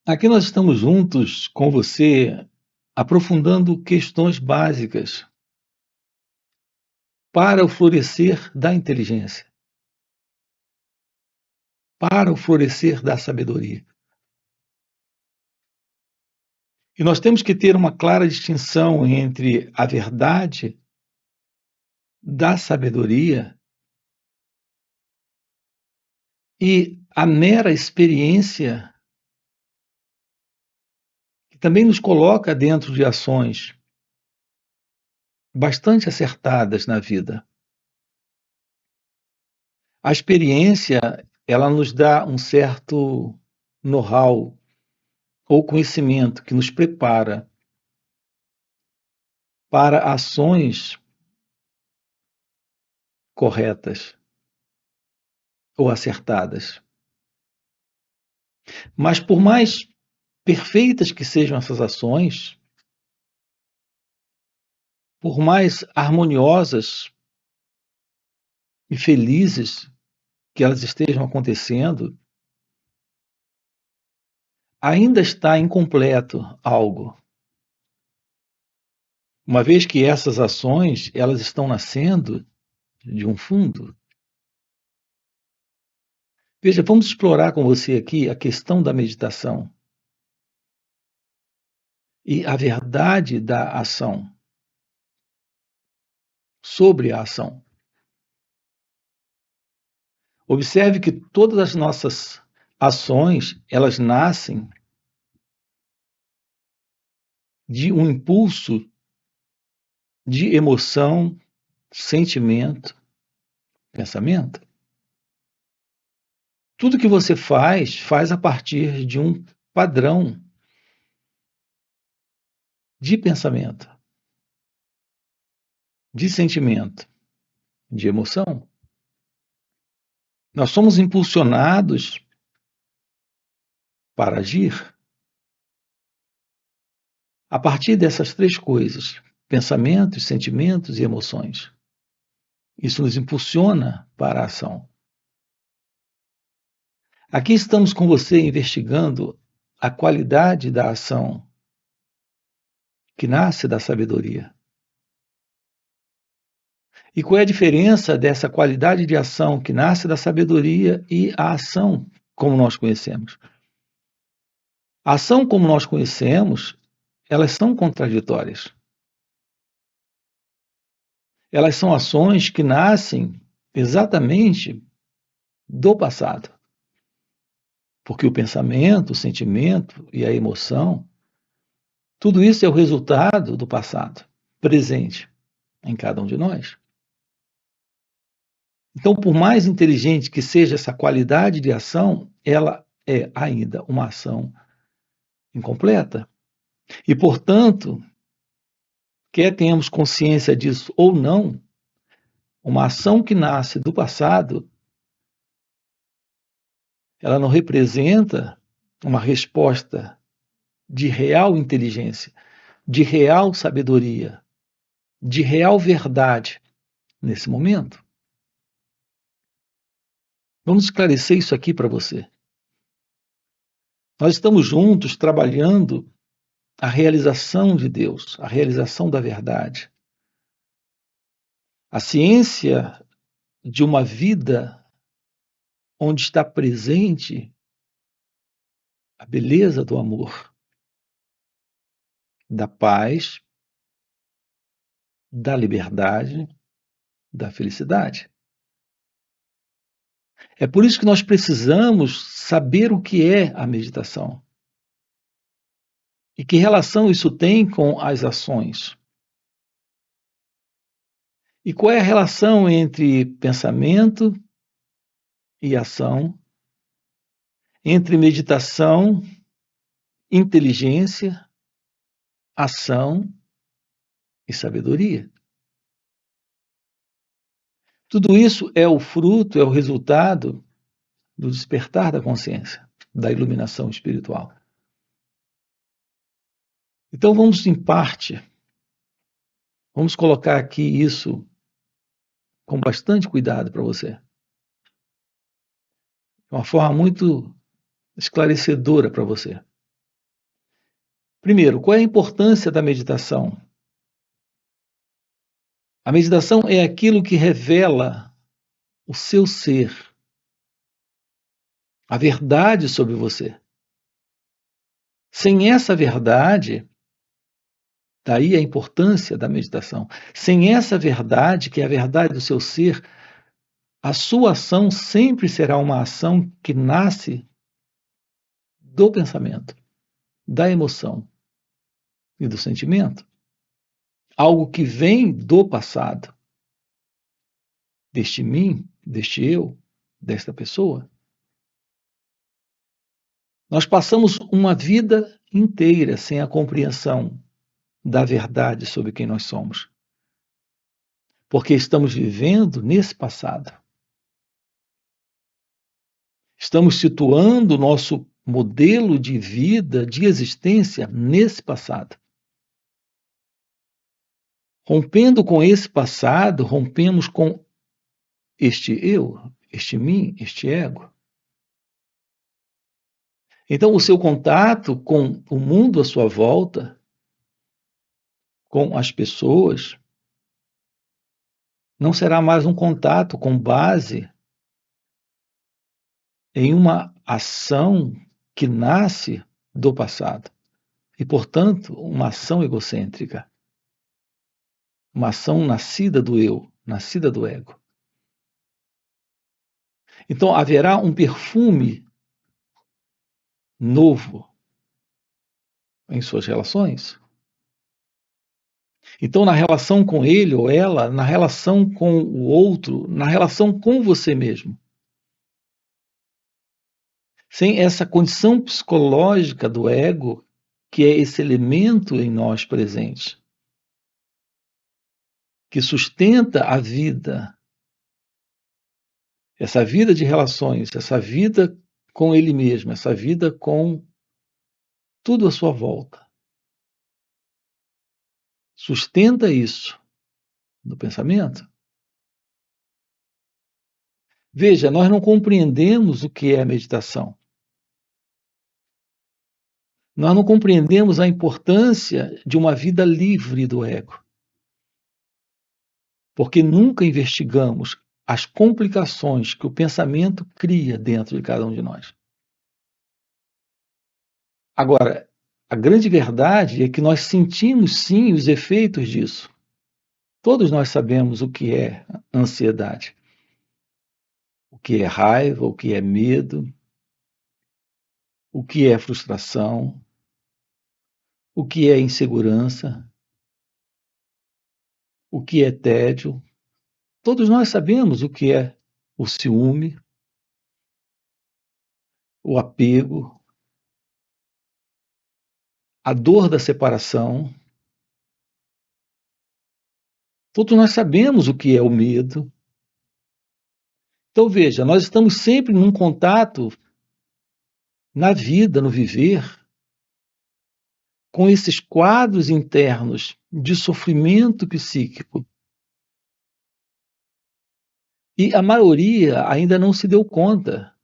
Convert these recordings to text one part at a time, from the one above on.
Aqui nós estamos juntos com você, aprofundando questões básicas para o florescer da inteligência, para o florescer da sabedoria. E nós temos que ter uma clara distinção entre a verdade da sabedoria e a mera experiência que também nos coloca dentro de ações bastante acertadas na vida. A experiência, ela nos dá um certo know-how ou conhecimento que nos prepara para ações corretas ou acertadas. Mas por mais perfeitas que sejam essas ações, por mais harmoniosas e felizes que elas estejam acontecendo, ainda está incompleto algo. Uma vez que essas ações, elas estão nascendo de um fundo. Veja, vamos explorar com você aqui a questão da meditação e a verdade da ação, sobre a ação. Observe que todas as nossas ações, elas nascem de um impulso de emoção, sentimento, pensamento. Tudo que você faz a partir de um padrão de pensamento, de sentimento, de emoção. Nós somos impulsionados para agir a partir dessas três coisas: pensamentos, sentimentos e emoções. Isso nos impulsiona para a ação. Aqui estamos com você investigando a qualidade da ação que nasce da sabedoria. E qual é a diferença dessa qualidade de ação que nasce da sabedoria e a ação como nós conhecemos? A ação como nós conhecemos, elas são contraditórias. Elas são ações que nascem exatamente do passado. Porque o pensamento, o sentimento e a emoção, tudo isso é o resultado do passado, presente em cada um de nós. Então, por mais inteligente que seja essa qualidade de ação, ela é ainda uma ação incompleta. E, portanto, quer tenhamos consciência disso ou não, uma ação que nasce do passado, ela não representa uma resposta de real inteligência, de real sabedoria, de real verdade nesse momento. Vamos esclarecer isso aqui para você. Nós estamos juntos trabalhando a realização de Deus, a realização da verdade. A ciência de uma vida onde está presente a beleza do amor, da paz, da liberdade, da felicidade. É por isso que nós precisamos saber o que é a meditação e que relação isso tem com as ações. E qual é a relação entre pensamento e ação, entre meditação, inteligência, ação e sabedoria? Tudo isso é o fruto, é o resultado do despertar da consciência, da iluminação espiritual. Então vamos em parte, vamos colocar aqui isso com bastante cuidado para você. De uma forma muito esclarecedora para você. Primeiro, qual é a importância da meditação? A meditação é aquilo que revela o seu ser, a verdade sobre você. Sem essa verdade, daí a importância da meditação. Sem essa verdade, que é a verdade do seu ser, a sua ação sempre será uma ação que nasce do pensamento, da emoção e do sentimento. Algo que vem do passado, deste mim, deste eu, desta pessoa. Nós passamos uma vida inteira sem a compreensão da verdade sobre quem nós somos, porque estamos vivendo nesse passado. Estamos situando o nosso modelo de vida, de existência, nesse passado. Rompendo com esse passado, rompemos com este eu, este mim, este ego. Então, o seu contato com o mundo à sua volta, com as pessoas, não será mais um contato com base em uma ação que nasce do passado e, portanto, uma ação egocêntrica, uma ação nascida do eu, nascida do ego. Então, haverá um perfume novo em suas relações. Então, na relação com ele ou ela, na relação com o outro, na relação com você mesmo. Sem essa condição psicológica do ego, que é esse elemento em nós presente, que sustenta a vida, essa vida de relações, essa vida com ele mesmo, essa vida com tudo à sua volta. Sustenta isso no pensamento. Veja, nós não compreendemos o que é a meditação. Nós não compreendemos a importância de uma vida livre do ego. Porque nunca investigamos as complicações que o pensamento cria dentro de cada um de nós. Agora, a grande verdade é que nós sentimos sim os efeitos disso. Todos nós sabemos o que é ansiedade, o que é raiva, o que é medo, o que é frustração, o que é insegurança, o que é tédio. Todos nós sabemos o que é o ciúme, o apego, a dor da separação. Todos nós sabemos o que é o medo. Então, veja, nós estamos sempre num contato na vida, no viver, com esses quadros internos de sofrimento psíquico. E a maioria ainda não se deu conta,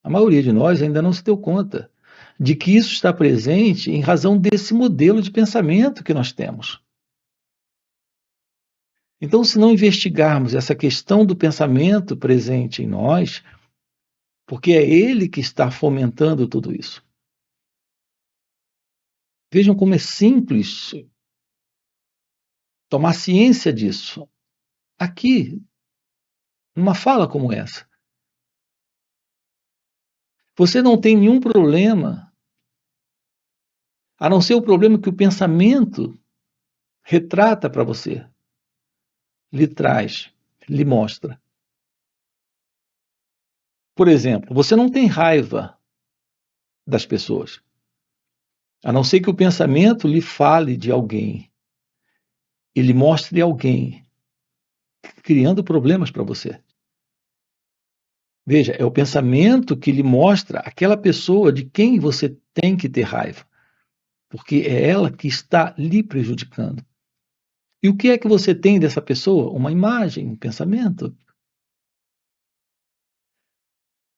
a maioria de nós ainda não se deu conta de que isso está presente em razão desse modelo de pensamento que nós temos. Então, se não investigarmos essa questão do pensamento presente em nós, porque é ele que está fomentando tudo isso. Vejam como é simples tomar ciência disso. Aqui, numa fala como essa. Você não tem nenhum problema, a não ser o problema que o pensamento retrata para você, lhe traz, lhe mostra. Por exemplo, você não tem raiva das pessoas, a não ser que o pensamento lhe fale de alguém, ele mostre alguém, criando problemas para você. Veja, é o pensamento que lhe mostra aquela pessoa de quem você tem que ter raiva, porque é ela que está lhe prejudicando. E o que é que você tem dessa pessoa? Uma imagem, um pensamento.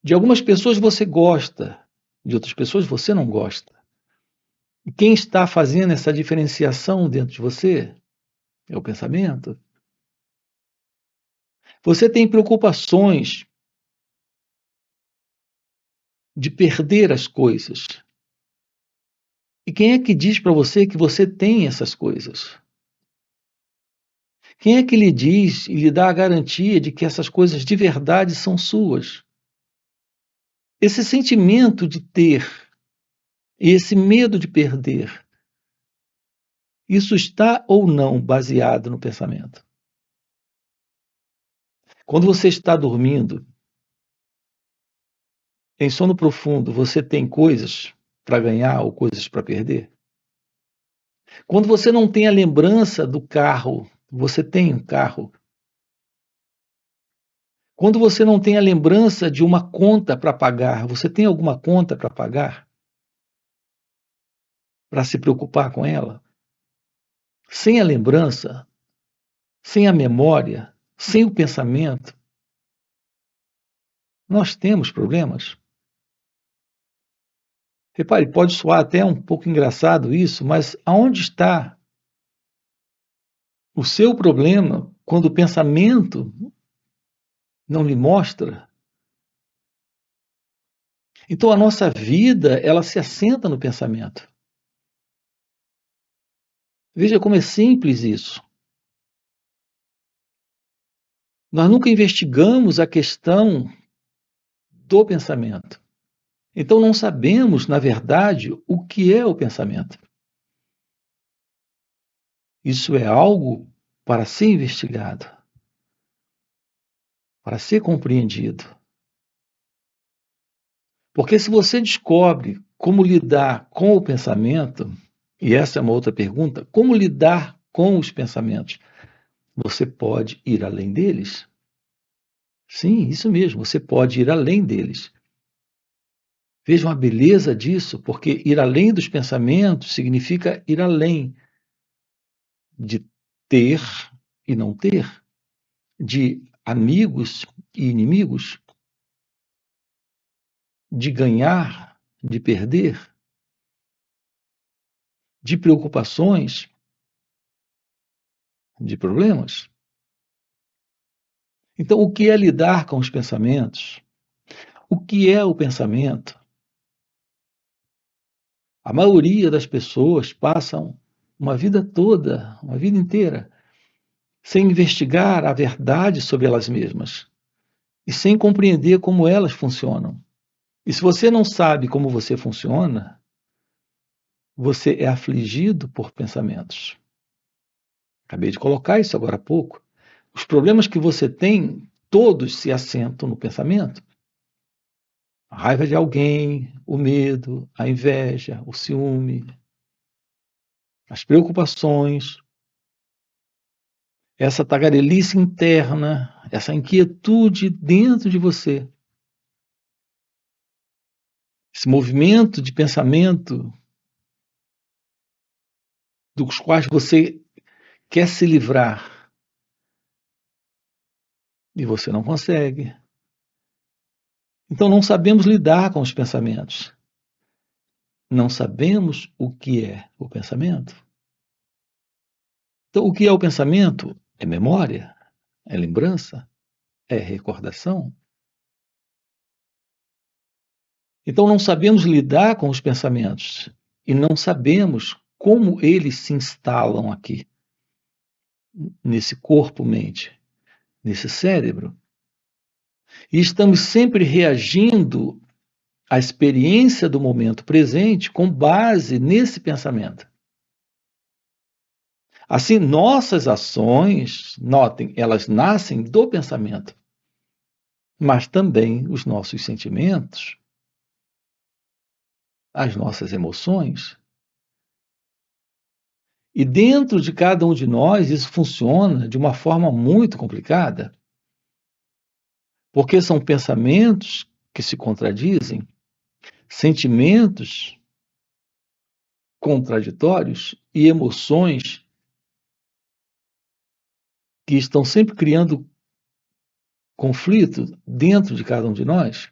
De algumas pessoas você gosta, de outras pessoas você não gosta. E quem está fazendo essa diferenciação dentro de você é o pensamento. Você tem preocupações de perder as coisas. E quem é que diz para você que você tem essas coisas? Quem é que lhe diz e lhe dá a garantia de que essas coisas de verdade são suas? Esse sentimento de ter e esse medo de perder, isso está ou não baseado no pensamento? Quando você está dormindo, em sono profundo, você tem coisas para ganhar ou coisas para perder? Quando você não tem a lembrança do carro, você tem um carro. Quando você não tem a lembrança de uma conta para pagar, você tem alguma conta para pagar? Para se preocupar com ela? Sem a lembrança, sem a memória, sem o pensamento, nós temos problemas. Repare, pode soar até um pouco engraçado isso, mas aonde está o seu problema quando o pensamento não lhe mostra? Então a nossa vida, ela se assenta no pensamento. Veja como é simples isso. Nós nunca investigamos a questão do pensamento. Então não sabemos, na verdade, o que é o pensamento. Isso é algo para ser investigado, para ser compreendido. Porque se você descobre como lidar com o pensamento, e essa é uma outra pergunta, como lidar com os pensamentos? Você pode ir além deles? Sim, isso mesmo, você pode ir além deles. Vejam a beleza disso, porque ir além dos pensamentos significa ir além de ter e não ter, de amigos e inimigos, de ganhar, de perder, de preocupações, de problemas. Então, o que é lidar com os pensamentos? O que é o pensamento? A maioria das pessoas passam uma vida toda, uma vida inteira, sem investigar a verdade sobre elas mesmas e sem compreender como elas funcionam. E se você não sabe como você funciona, você é afligido por pensamentos. Acabei de colocar isso agora há pouco. Os problemas que você tem, todos se assentam no pensamento. A raiva de alguém, o medo, a inveja, o ciúme, as preocupações, essa tagarelice interna, essa inquietude dentro de você, esse movimento de pensamento dos quais você quer se livrar e você não consegue. Então não sabemos lidar com os pensamentos. Não sabemos o que é o pensamento. Então, o que é o pensamento? É memória? É lembrança? É recordação? Então, não sabemos lidar com os pensamentos e não sabemos como eles se instalam aqui, nesse corpo-mente, nesse cérebro. E estamos sempre reagindo à experiência do momento presente com base nesse pensamento. Assim, nossas ações, notem, elas nascem do pensamento, mas também os nossos sentimentos, as nossas emoções. E dentro de cada um de nós, isso funciona de uma forma muito complicada, porque são pensamentos que se contradizem, sentimentos contraditórios e emoções que estão sempre criando conflito dentro de cada um de nós.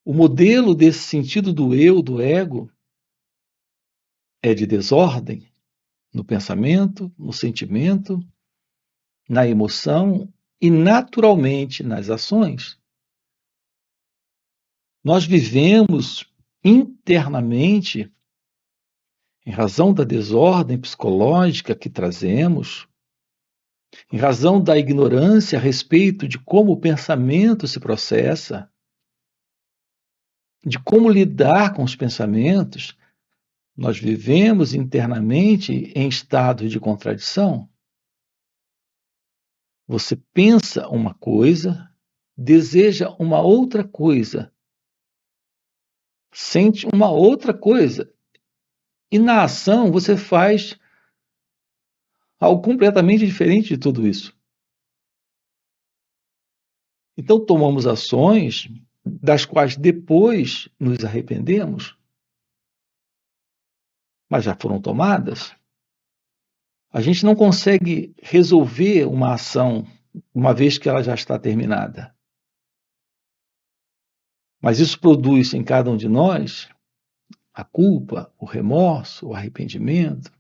O modelo desse sentido do eu, do ego, é de desordem no pensamento, no sentimento, na emoção e, naturalmente, nas ações, nós vivemos internamente, em razão da desordem psicológica que trazemos, em razão da ignorância a respeito de como o pensamento se processa, de como lidar com os pensamentos, nós vivemos internamente em estado de contradição. Você pensa uma coisa, deseja uma outra coisa, sente uma outra coisa, e na ação você faz algo completamente diferente de tudo isso. Então tomamos ações das quais depois nos arrependemos, mas já foram tomadas. A gente não consegue resolver uma ação uma vez que ela já está terminada. Mas isso produz em cada um de nós a culpa, o remorso, o arrependimento.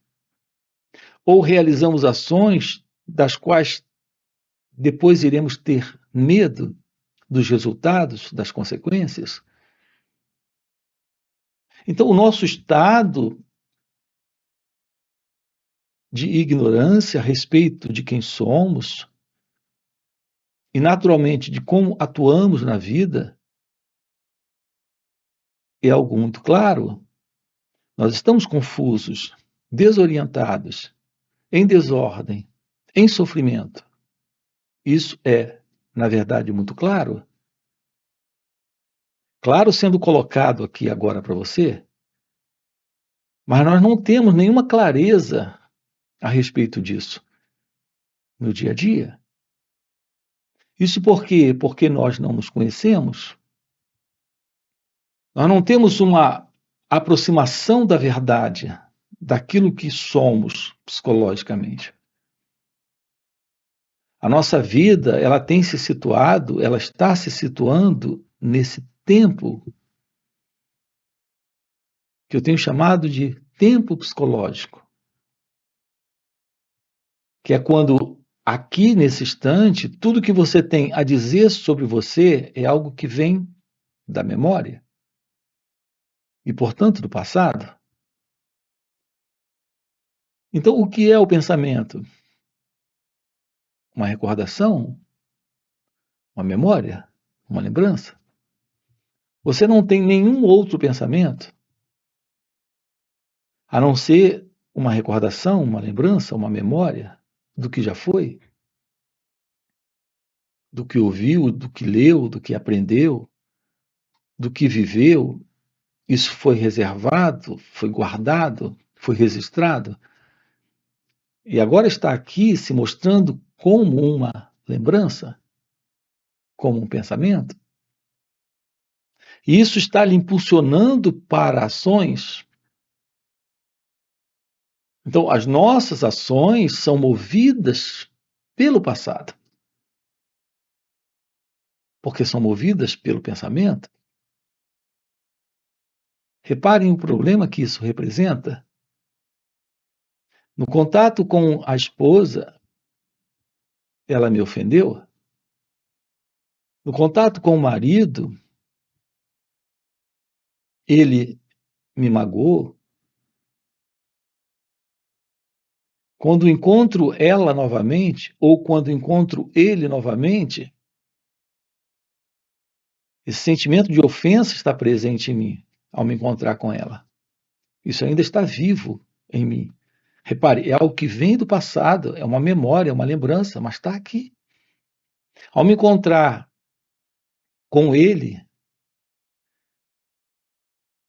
Ou realizamos ações das quais depois iremos ter medo dos resultados, das consequências. Então, o nosso estado de ignorância a respeito de quem somos e, naturalmente, de como atuamos na vida é algo muito claro. Nós estamos confusos, desorientados, em desordem, em sofrimento. Isso é, na verdade, muito claro. Claro sendo colocado aqui agora para você, mas nós não temos nenhuma clareza a respeito disso no dia a dia. Isso por quê? Porque nós não nos conhecemos. Nós não temos uma aproximação da verdade, daquilo que somos psicologicamente. A nossa vida, ela tem se situado, ela está se situando nesse tempo que eu tenho chamado de tempo psicológico, que é quando aqui nesse instante tudo que você tem a dizer sobre você é algo que vem da memória e, portanto, do passado. Então, o que é o pensamento? Uma recordação? Uma memória? Uma lembrança? Você não tem nenhum outro pensamento a não ser uma recordação, uma lembrança, uma memória do que já foi, do que ouviu, do que leu, do que aprendeu, do que viveu. Isso foi reservado, foi guardado, foi registrado. E agora está aqui se mostrando como uma lembrança, como um pensamento. E isso está lhe impulsionando para ações. Então, as nossas ações são movidas pelo passado, porque são movidas pelo pensamento. Reparem o problema que isso representa. No contato com a esposa, ela me ofendeu. No contato com o marido, ele me magoou. Quando encontro ela novamente, ou quando encontro ele novamente, esse sentimento de ofensa está presente em mim ao me encontrar com ela. Isso ainda está vivo em mim. Repare, é algo que vem do passado, é uma memória, é uma lembrança, mas está aqui. Ao me encontrar com ele,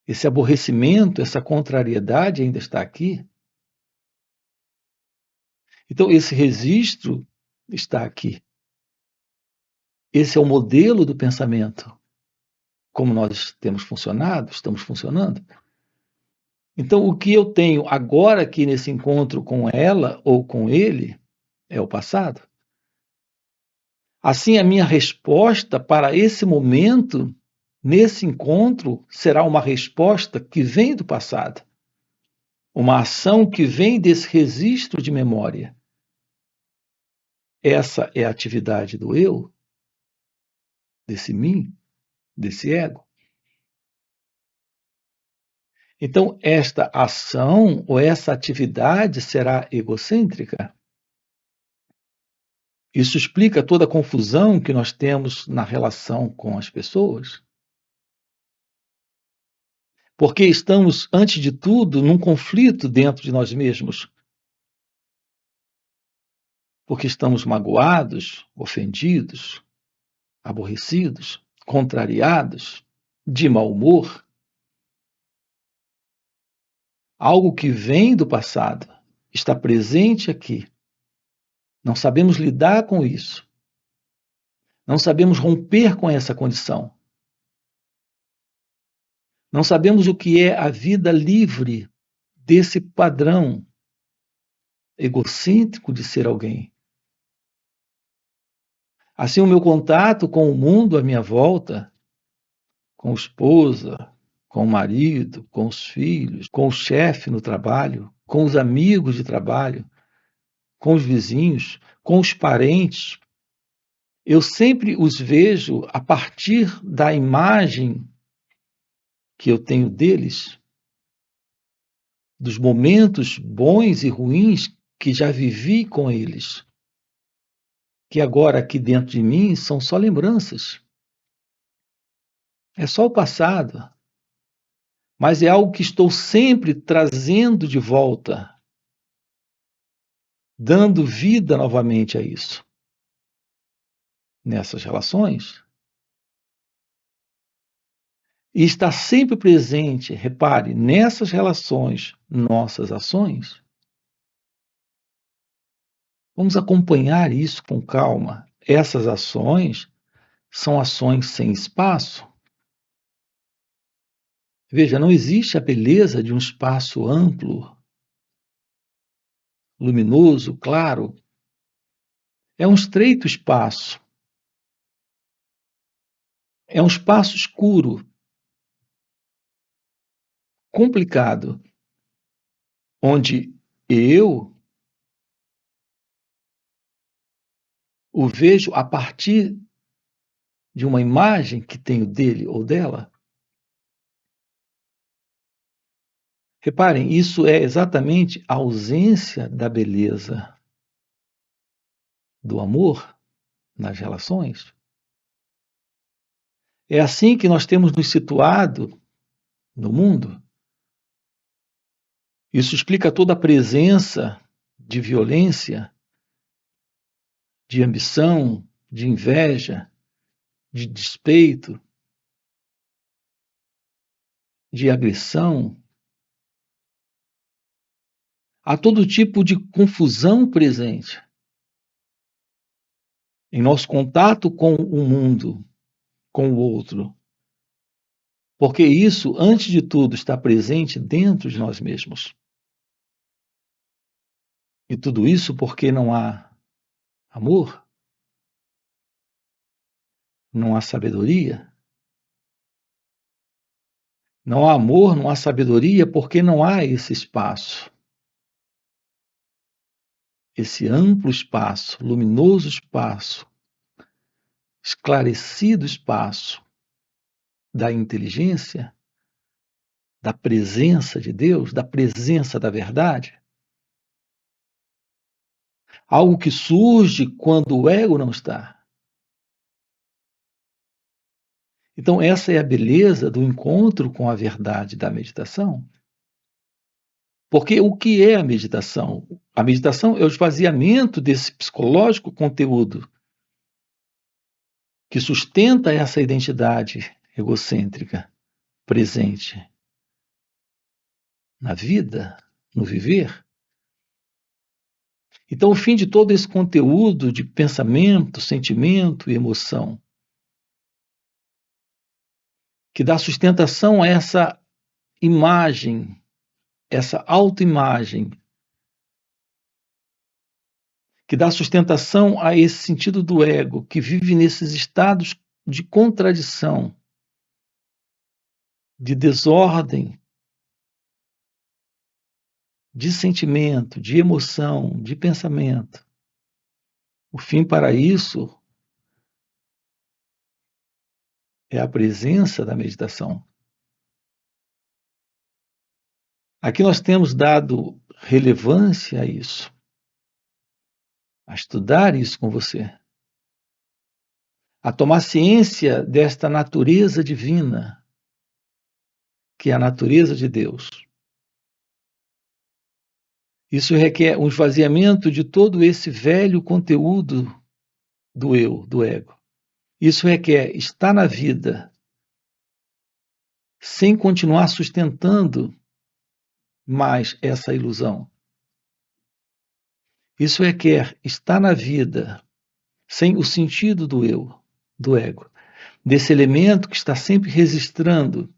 esse aborrecimento, essa contrariedade ainda está aqui. Então, esse registro está aqui. Esse é o modelo do pensamento, como nós temos funcionado, estamos funcionando. Então, o que eu tenho agora aqui nesse encontro com ela ou com ele é o passado. Assim, a minha resposta para esse momento, nesse encontro, será uma resposta que vem do passado. uma ação que vem desse registro de memória. Essa é a atividade do eu, desse mim, desse ego. Então, esta ação ou essa atividade será egocêntrica. Isso explica toda a confusão que nós temos na relação com as pessoas. Porque estamos, antes de tudo, num conflito dentro de nós mesmos. Porque estamos magoados, ofendidos, aborrecidos, contrariados, de mau humor. Algo que vem do passado está presente aqui. Não sabemos lidar com isso. Não sabemos romper com essa condição. Não sabemos o que é a vida livre desse padrão egocêntrico de ser alguém. Assim, o meu contato com o mundo à minha volta, com a esposa, com o marido, com os filhos, com o chefe no trabalho, com os amigos de trabalho, com os vizinhos, com os parentes, eu sempre os vejo a partir da imagem que eu tenho deles, dos momentos bons e ruins que já vivi com eles, que agora aqui dentro de mim são só lembranças. É só o passado, mas é algo que estou sempre trazendo de volta, dando vida novamente a isso. Nessas relações. E está sempre presente, repare, nessas relações, nossas ações. Vamos acompanhar isso com calma. Essas ações são ações sem espaço. Veja, não existe a beleza de um espaço amplo, luminoso, claro. É um estreito espaço. É um espaço escuro, complicado, onde eu o vejo a partir de uma imagem que tenho dele ou dela. Reparem, isso é exatamente a ausência da beleza do amor nas relações. É assim que nós temos nos situado no mundo. Isso explica toda a presença de violência, de ambição, de inveja, de despeito, de agressão. Há todo tipo de confusão presente em nosso contato com o mundo, com o outro. Porque isso, antes de tudo, está presente dentro de nós mesmos. E tudo isso porque não há amor, não há sabedoria. Não há amor, não há sabedoria, porque não há esse espaço. Esse amplo espaço, luminoso espaço, esclarecido espaço da inteligência, da presença de Deus, da presença da verdade. Algo que surge quando o ego não está. Então, essa é a beleza do encontro com a verdade da meditação. Porque o que é a meditação? A meditação é o esvaziamento desse psicológico conteúdo que sustenta essa identidade egocêntrica presente na vida, no viver. Então, o fim de todo esse conteúdo de pensamento, sentimento e emoção, que dá sustentação a essa imagem, essa autoimagem, que dá sustentação a esse sentido do ego, que vive nesses estados de contradição, de desordem, de sentimento, de emoção, de pensamento. O fim para isso é a presença da meditação. Aqui nós temos dado relevância a isso, a estudar isso com você, a tomar ciência desta natureza divina, que é a natureza de Deus. Isso requer um esvaziamento de todo esse velho conteúdo do eu, do ego. Isso requer estar na vida sem continuar sustentando mais essa ilusão. Isso requer estar na vida sem o sentido do eu, do ego, desse elemento que está sempre registrando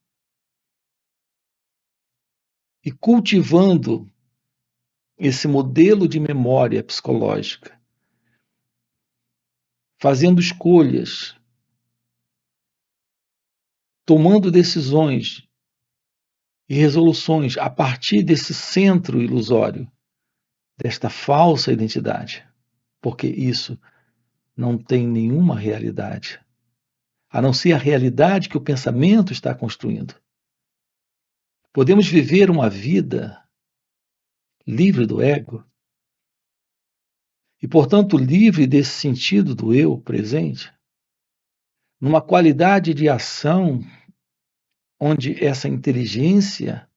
e cultivando esse modelo de memória psicológica, fazendo escolhas, tomando decisões e resoluções a partir desse centro ilusório, desta falsa identidade, porque isso não tem nenhuma realidade, a não ser a realidade que o pensamento está construindo. Podemos viver uma vida livre do ego e, portanto, livre desse sentido do eu presente, numa qualidade de ação onde essa inteligência,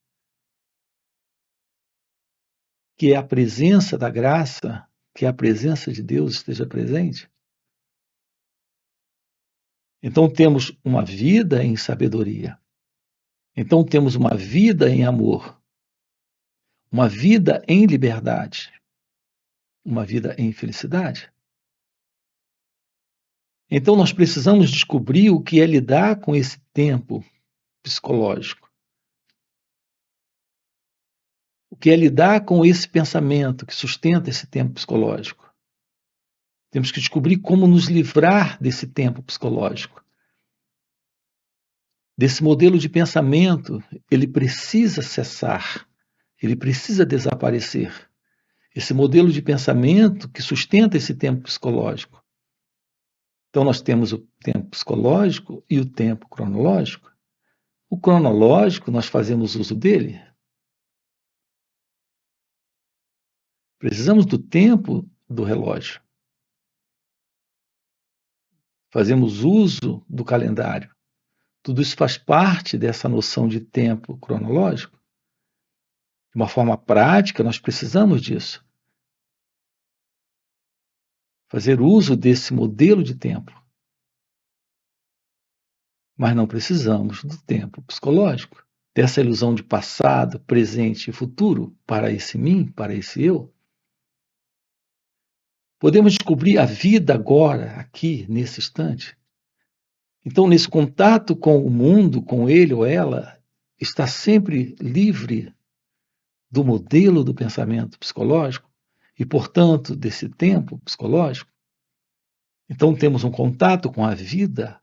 que é a presença da graça, que é a presença de Deus, esteja presente. Então temos uma vida em sabedoria. Então temos uma vida em amor, uma vida em liberdade, uma vida em felicidade. Então nós precisamos descobrir o que é lidar com esse tempo psicológico. O que é lidar com esse pensamento que sustenta esse tempo psicológico. Temos que descobrir como nos livrar desse tempo psicológico. Desse modelo de pensamento, ele precisa cessar, ele precisa desaparecer. Esse modelo de pensamento que sustenta esse tempo psicológico. Então, nós temos o tempo psicológico e o tempo cronológico. O cronológico, nós fazemos uso dele. Precisamos do tempo do relógio. Fazemos uso do calendário. Tudo isso faz parte dessa noção de tempo cronológico. De uma forma prática, nós precisamos disso. Fazer uso desse modelo de tempo. Mas não precisamos do tempo psicológico, dessa ilusão de passado, presente e futuro para esse mim, para esse eu. Podemos descobrir a vida agora, aqui, nesse instante. Então, nesse contato com o mundo, com ele ou ela, está sempre livre do modelo do pensamento psicológico e, portanto, desse tempo psicológico. Então, temos um contato com a vida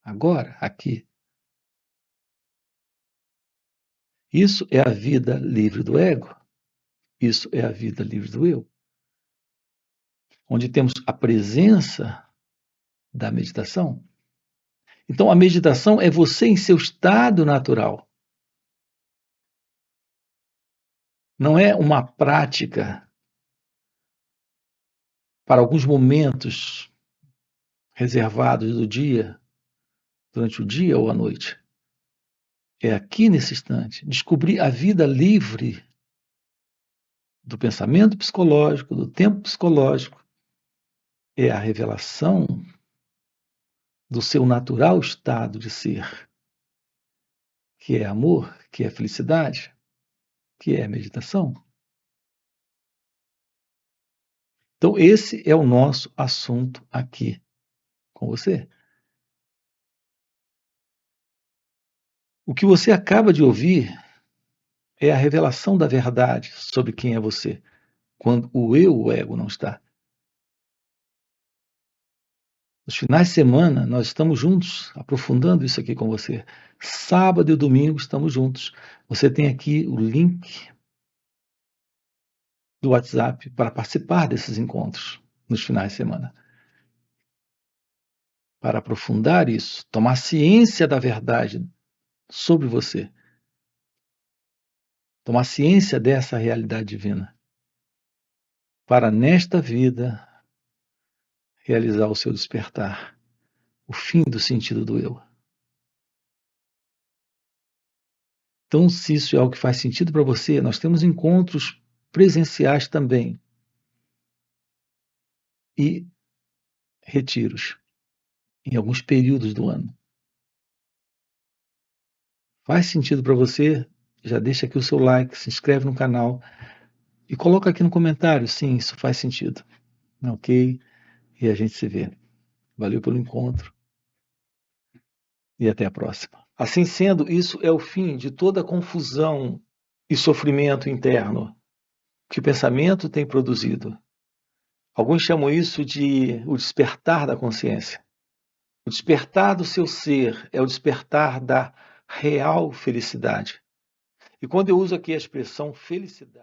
agora, aqui. Isso é a vida livre do ego. Isso é a vida livre do eu. Onde temos a presença da meditação. Então, a meditação é você em seu estado natural. Não é uma prática para alguns momentos reservados do dia, durante o dia ou a noite. É aqui nesse instante, descobrir a vida livre do pensamento psicológico, do tempo psicológico. É a revelação do seu natural estado de ser, que é amor, que é felicidade, que é meditação. Então, esse é o nosso assunto aqui com você. O que você acaba de ouvir é a revelação da verdade sobre quem é você, quando o eu, o ego, não está. Nos finais de semana, nós estamos juntos, aprofundando isso aqui com você. Sábado e domingo estamos juntos. Você tem aqui o link do WhatsApp para participar desses encontros nos finais de semana. Para aprofundar isso, tomar ciência da verdade sobre você, tomar ciência dessa realidade divina, para nesta vida realizar o seu despertar, o fim do sentido do eu. Então, se isso é algo que faz sentido para você, nós temos encontros presenciais também e retiros em alguns períodos do ano. Faz sentido para você? Já deixa aqui o seu like, se inscreve no canal e coloca aqui no comentário, sim, isso faz sentido. Ok? E a gente se vê. Valeu pelo encontro e até a próxima. Assim sendo, isso é o fim de toda a confusão e sofrimento interno que o pensamento tem produzido. Alguns chamam isso de o despertar da consciência. O despertar do seu ser é o despertar da real felicidade. E quando eu uso aqui a expressão felicidade,